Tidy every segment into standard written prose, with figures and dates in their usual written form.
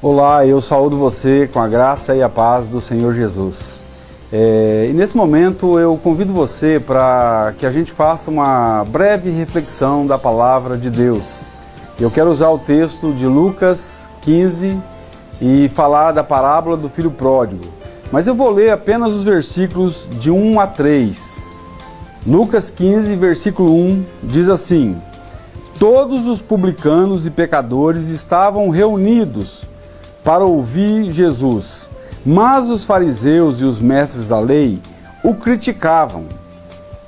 Olá, eu saúdo você com a graça e a paz do Senhor Jesus. E nesse momento eu convido você para que a gente faça uma breve reflexão da palavra de Deus. Eu quero usar o texto de Lucas 15 e falar da parábola do filho pródigo. Mas eu vou ler apenas os versículos de 1 a 3. Lucas 15, versículo 1, diz assim: Todos os publicanos e pecadores estavam reunidos para ouvir Jesus, mas os fariseus e os mestres da lei o criticavam.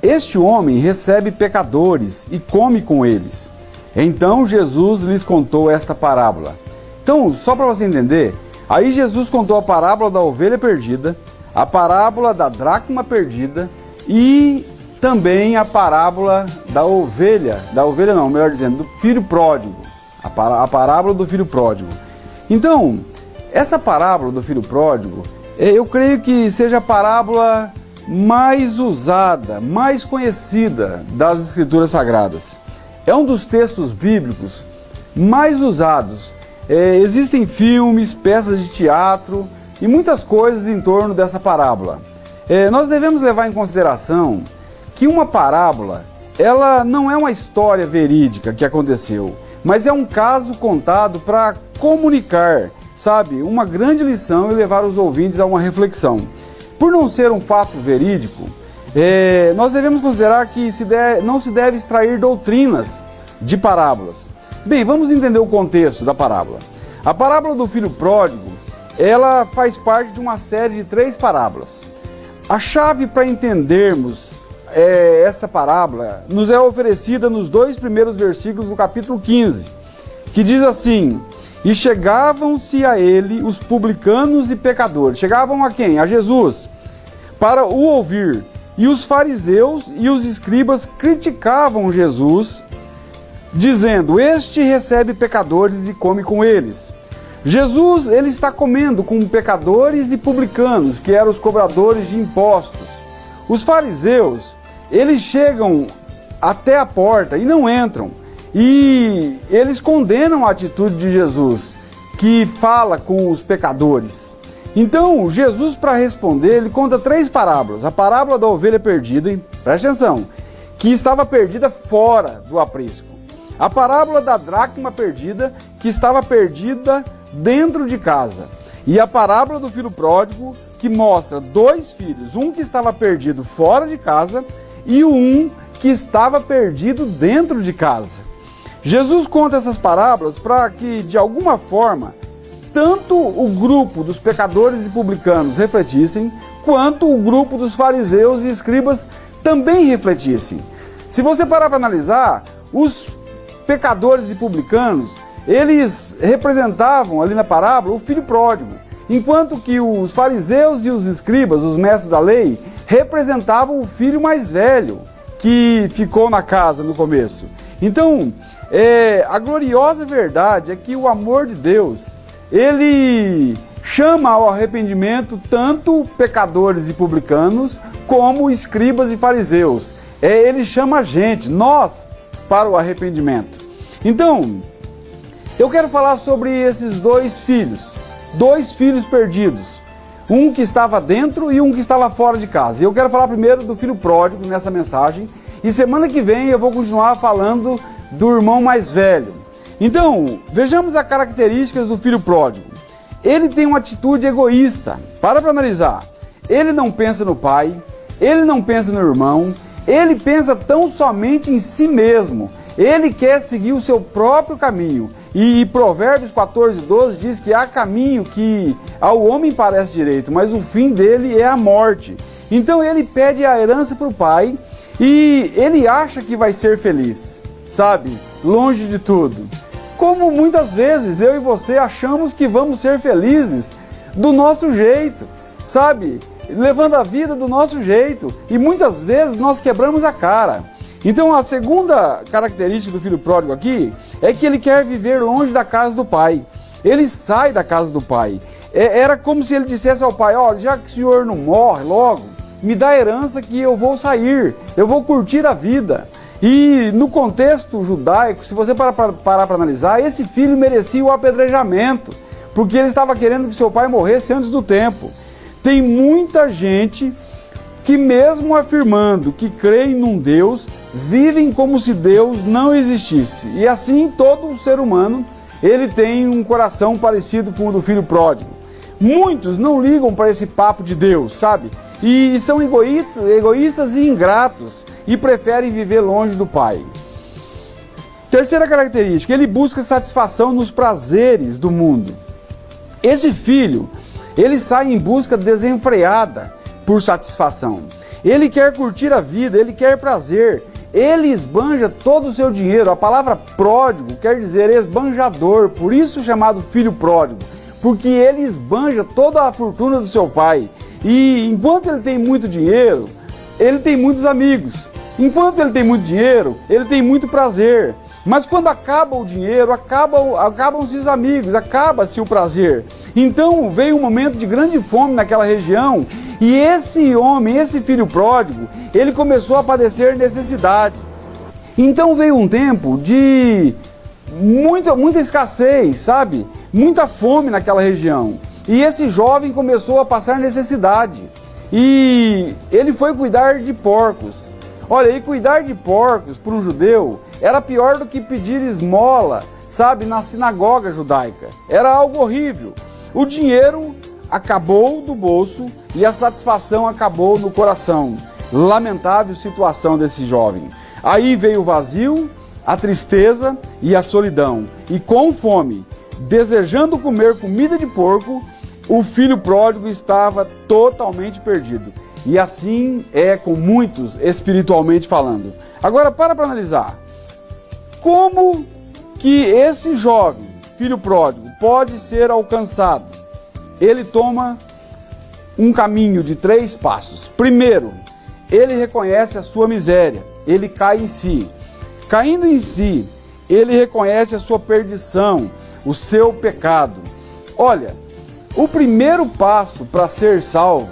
Este homem recebe pecadores e come com eles. Então Jesus lhes contou esta parábola. Então, só para você entender, aí Jesus contou a parábola da ovelha perdida, a parábola da dracma perdida e também a parábola do filho pródigo, a parábola do filho pródigo. Então, essa parábola do filho pródigo, eu creio que seja a parábola mais usada, mais conhecida das Escrituras Sagradas. É um dos textos bíblicos mais usados. Existem filmes, peças de teatro e muitas coisas em torno dessa parábola. Nós devemos levar em consideração que uma parábola, ela não é uma história verídica que aconteceu, mas é um caso contado para comunicar, uma grande lição e levar os ouvintes a uma reflexão. Por não ser um fato verídico, nós devemos considerar que não se deve extrair doutrinas de parábolas. Bem, vamos entender o contexto da parábola. A parábola do filho pródigo, ela faz parte de uma série de 3 parábolas. A chave para entendermos essa parábola nos é oferecida nos 2 primeiros versículos do capítulo 15, que diz assim: E chegavam-se a ele os publicanos e pecadores. Chegavam a quem? A Jesus, para o ouvir. E os fariseus e os escribas criticavam Jesus, dizendo: Este recebe pecadores e come com eles. Jesus, ele está comendo com pecadores e publicanos, que eram os cobradores de impostos. Os fariseus, eles chegam até a porta e não entram. E eles condenam a atitude de Jesus, que fala com os pecadores. Então, Jesus, para responder, ele conta 3 parábolas. A parábola da ovelha perdida, preste atenção, que estava perdida fora do aprisco. A parábola da dracma perdida, que estava perdida dentro de casa. E a parábola do filho pródigo, que mostra 2 filhos, um que estava perdido fora de casa e um que estava perdido dentro de casa. Jesus conta essas parábolas para que, de alguma forma, tanto o grupo dos pecadores e publicanos refletissem, quanto o grupo dos fariseus e escribas também refletissem. Se você parar para analisar, os pecadores e publicanos, eles representavam ali na parábola o filho pródigo, enquanto que os fariseus e os escribas, os mestres da lei, representavam o filho mais velho, que ficou na casa no começo. Então, a gloriosa verdade é que o amor de Deus, ele chama ao arrependimento tanto pecadores e publicanos, como escribas e fariseus. Ele chama a gente, nós, para o arrependimento. Então, eu quero falar sobre esses 2 filhos perdidos. Um que estava dentro e um que estava fora de casa. E eu quero falar primeiro do filho pródigo nessa mensagem. E semana que vem eu vou continuar falando do irmão mais velho. Então, vejamos as características do filho pródigo. Ele tem uma atitude egoísta. Para analisar. Ele não pensa no pai, ele não pensa no irmão, ele pensa tão somente em si mesmo. Ele quer seguir o seu próprio caminho. E Provérbios 14:12 diz que há caminho que ao homem parece direito, mas o fim dele é a morte. Então ele pede a herança para o pai e ele acha que vai ser feliz, longe de tudo. Como muitas vezes eu e você achamos que vamos ser felizes do nosso jeito, levando a vida do nosso jeito. E muitas vezes nós quebramos a cara. Então a segunda característica do filho pródigo aqui é que ele quer viver longe da casa do pai. Ele sai da casa do pai. Era como se ele dissesse ao pai: olha, já que o senhor não morre logo, me dá a herança que eu vou sair, eu vou curtir a vida. E no contexto judaico, se você parar para analisar, esse filho merecia o apedrejamento, porque ele estava querendo que seu pai morresse antes do tempo. Tem muita gente que, mesmo afirmando que creem num Deus, vivem como se Deus não existisse. E assim todo ser humano, ele tem um coração parecido com o do filho pródigo. Muitos não ligam para esse papo de Deus, sabe? E são egoístas e ingratos e preferem viver longe do Pai. Terceira característica, ele busca satisfação nos prazeres do mundo. Esse filho, ele sai em busca desenfreada por satisfação. Ele quer curtir a vida, ele quer prazer. Ele esbanja todo o seu dinheiro. A palavra pródigo quer dizer esbanjador, por isso chamado filho pródigo, porque ele esbanja toda a fortuna do seu pai. E enquanto ele tem muito dinheiro, ele tem muitos amigos. Enquanto ele tem muito dinheiro, ele tem muito prazer. Mas quando acaba o dinheiro, acabam-se os amigos, acaba-se o prazer. Então veio um momento de grande fome naquela região e esse homem, esse filho pródigo, ele começou a padecer necessidade. Então veio um tempo de muita escassez, sabe? Muita fome naquela região. E esse jovem começou a passar necessidade. E ele foi cuidar de porcos. Olha, e cuidar de porcos para um judeu era pior do que pedir esmola, sabe, na sinagoga judaica. Era algo horrível. O dinheiro acabou do bolso e a satisfação acabou no coração. Lamentável situação desse jovem. Aí veio o vazio, a tristeza e a solidão. E com fome, desejando comer comida de porco, o filho pródigo estava totalmente perdido. E assim é com muitos, espiritualmente falando. Agora, para analisar. Como que esse jovem, filho pródigo, pode ser alcançado? Ele toma um caminho de 3 passos. Primeiro, ele reconhece a sua miséria. Ele cai em si. Caindo em si, ele reconhece a sua perdição, o seu pecado. Olha, o primeiro passo para ser salvo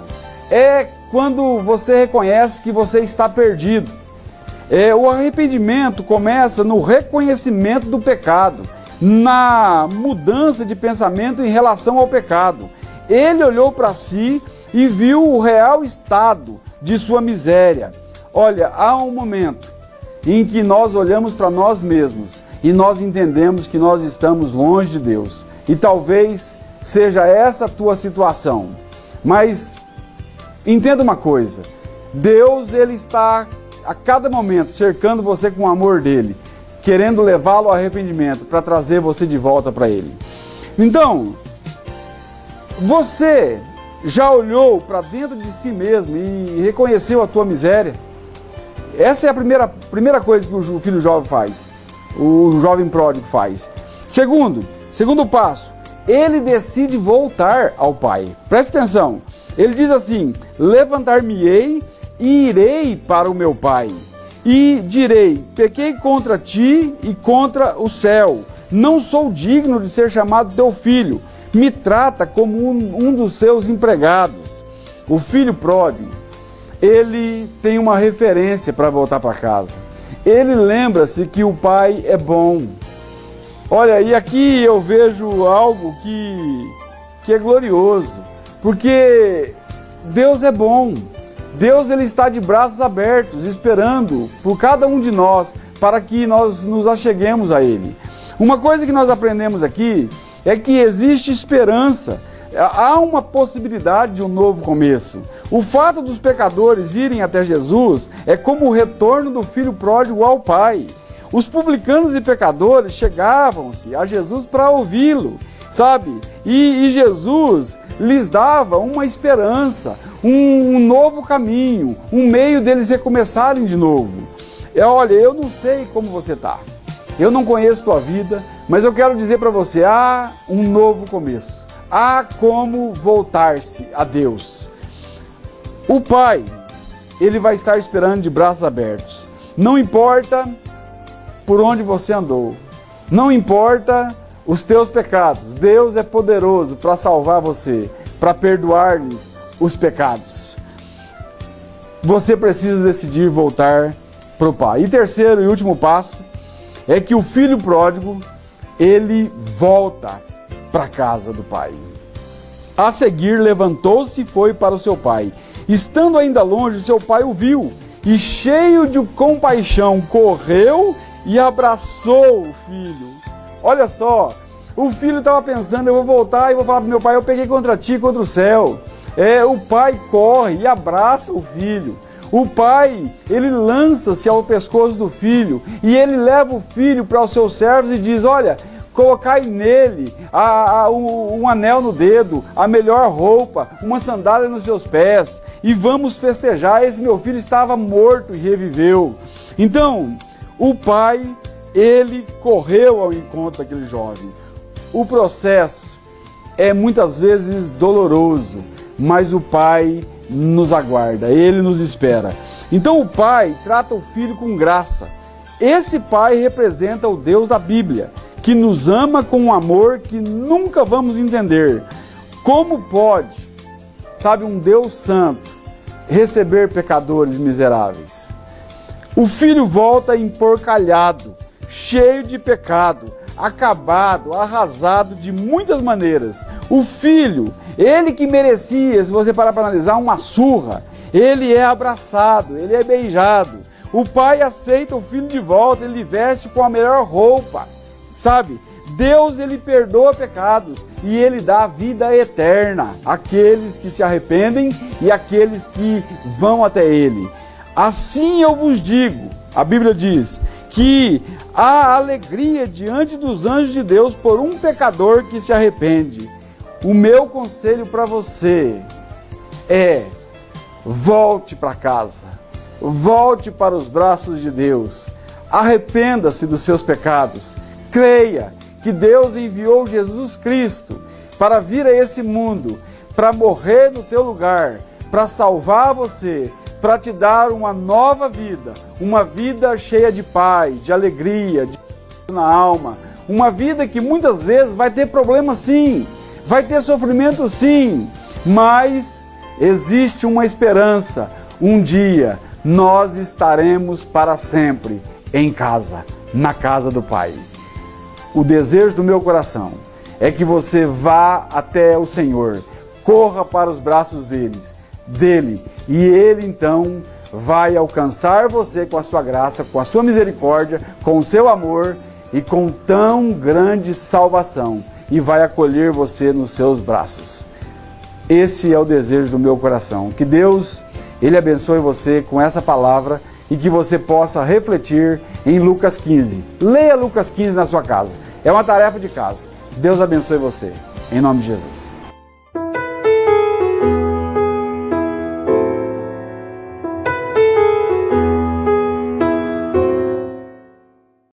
é quando você reconhece que você está perdido. O arrependimento começa no reconhecimento do pecado, na mudança de pensamento em relação ao pecado. Ele olhou para si e viu o real estado de sua miséria. Olha, há um momento em que nós olhamos para nós mesmos e nós entendemos que nós estamos longe de Deus. E talvez seja essa a tua situação. Mas entenda uma coisa, Deus, ele está a cada momento cercando você com o amor dele, querendo levá-lo ao arrependimento para trazer você de volta para ele. Então, você já olhou para dentro de si mesmo e reconheceu a tua miséria? Essa é a primeira coisa que o filho jovem faz, o jovem pródigo faz. Segundo passo, ele decide voltar ao pai. Preste atenção, ele diz assim: levantar-me-ei e irei para o meu pai, e direi, pequei contra ti e contra o céu, não sou digno de ser chamado teu filho, me trata como um dos seus empregados. O filho pródigo, ele tem uma referência para voltar para casa, ele lembra-se que o pai é bom. Olha, e aqui eu vejo algo que é glorioso, porque Deus é bom. Deus, ele está de braços abertos, esperando por cada um de nós, para que nós nos acheguemos a ele. Uma coisa que nós aprendemos aqui é que existe esperança, há uma possibilidade de um novo começo. O fato dos pecadores irem até Jesus é como o retorno do filho pródigo ao Pai. Os publicanos e pecadores chegavam-se a Jesus para ouvi-lo, sabe? E Jesus lhes dava uma esperança, um novo caminho, um meio deles recomeçarem de novo. Olha, eu não sei como você está, eu não conheço tua vida, mas eu quero dizer para você, há um novo começo, há como voltar-se a Deus. O Pai, ele vai estar esperando de braços abertos. Não importa por onde você andou, não importa os teus pecados, Deus é poderoso para salvar você, para perdoar-lhes os pecados. Você precisa decidir voltar para o Pai. E terceiro e último passo é que o filho pródigo, ele volta para a casa do pai. A seguir, levantou-se e foi para o seu pai. Estando ainda longe, seu pai o viu e, cheio de compaixão, correu e abraçou o filho. Olha só, o filho estava pensando: eu vou voltar e vou falar para meu pai, eu peguei contra ti, contra o céu. O pai corre e abraça o filho. O pai, ele lança-se ao pescoço do filho e ele leva o filho para os seus servos e diz: olha, colocai nele um anel no dedo, a melhor roupa, uma sandália nos seus pés e vamos festejar. Esse meu filho estava morto e reviveu. Então, o pai, ele correu ao encontro daquele jovem. O processo é muitas vezes doloroso, mas o pai nos aguarda, ele nos espera. Então o pai trata o filho com graça. Esse pai representa o Deus da Bíblia, que nos ama com um amor que nunca vamos entender. Como pode, um Deus santo receber pecadores miseráveis? O filho volta emporcalhado, cheio de pecado, acabado, arrasado de muitas maneiras. O filho, ele que merecia, se você parar para analisar, uma surra, ele é abraçado, ele é beijado. O pai aceita o filho de volta, ele veste com a melhor roupa. Deus, ele perdoa pecados e ele dá vida eterna àqueles que se arrependem e àqueles que vão até ele. Assim eu vos digo, a Bíblia diz, que há alegria diante dos anjos de Deus por um pecador que se arrepende. O meu conselho para você é: volte para casa, volte para os braços de Deus, arrependa-se dos seus pecados, creia que Deus enviou Jesus Cristo para vir a esse mundo, para morrer no teu lugar, para salvar você, para te dar uma nova vida, uma vida cheia de paz, de alegria, de na alma, uma vida que muitas vezes vai ter problemas sim, vai ter sofrimento sim, mas existe uma esperança. Um dia nós estaremos para sempre em casa, na casa do Pai. O desejo do meu coração é que você vá até o Senhor, corra para os braços dele, e ele então vai alcançar você com a sua graça, com a sua misericórdia, com o seu amor e com tão grande salvação, e vai acolher você nos seus braços. Esse é o desejo do meu coração. Que Deus, ele abençoe você com essa palavra e que você possa refletir em Lucas 15. Leia Lucas 15 na sua casa. É uma tarefa de casa. Deus abençoe você. Em nome de Jesus.